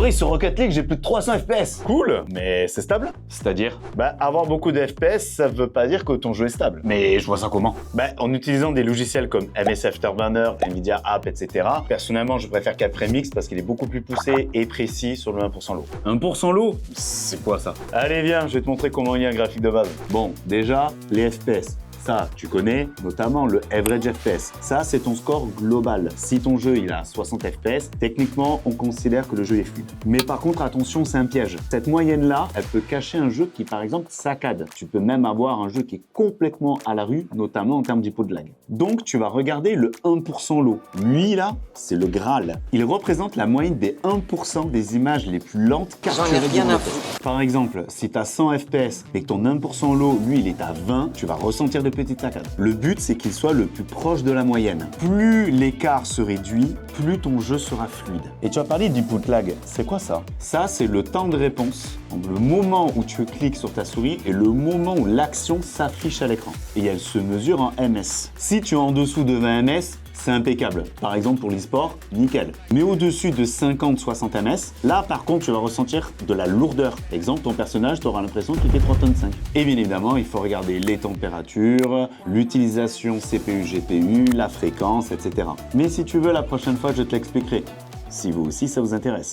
priori, sur Rocket League, j'ai plus de 300 FPS. Cool, mais c'est stable? C'est-à-dire? Bah, avoir beaucoup de FPS, ça veut pas dire que ton jeu est stable. Mais je vois ça comment? Bah, en utilisant des logiciels comme MS Afterburner, Nvidia App, etc. Personnellement, je préfère CapFrame X parce qu'il est beaucoup plus poussé et précis sur le 1% low. 1% low? C'est quoi ça? Allez, viens, je vais te montrer comment il y a un graphique de base. Bon, déjà, les FPS. Ça, tu connais, notamment le average FPS. Ça, c'est ton score global. Si ton jeu il a 60 FPS, techniquement, on considère que le jeu est fluide. Mais par contre, attention, c'est un piège. Cette moyenne-là, elle peut cacher un jeu qui, par exemple, saccade. Tu peux même avoir un jeu qui est complètement à la rue, notamment en termes d'hypo de lag. Donc, tu vas regarder le 1% low. Lui, là, c'est le Graal. Il représente la moyenne des 1% des images les plus lentes capturées. J'en ai rien à foutre. Par exemple, si tu as 100 FPS et que ton 1% low, lui, il est à 20, tu vas ressentir de petites saccades. Le but, c'est qu'il soit le plus proche de la moyenne. Plus l'écart se réduit, plus ton jeu sera fluide. Et tu as parlé d'input lag, c'est quoi ça? Ça, c'est le temps de réponse entre le moment où tu cliques sur ta souris et le moment où l'action s'affiche à l'écran. Et elle se mesure en ms. Si tu es en dessous de 20 ms, c'est impeccable. Par exemple, pour l'e-sport, nickel. Mais au-dessus de 50-60 ms, là, par contre, tu vas ressentir de la lourdeur. Exemple, ton personnage, tu auras l'impression qu'il fait 3,5 tonnes. Et bien évidemment, il faut regarder les températures, l'utilisation CPU-GPU, la fréquence, etc. Mais si tu veux, la prochaine fois, je te l'expliquerai. Si vous aussi, ça vous intéresse.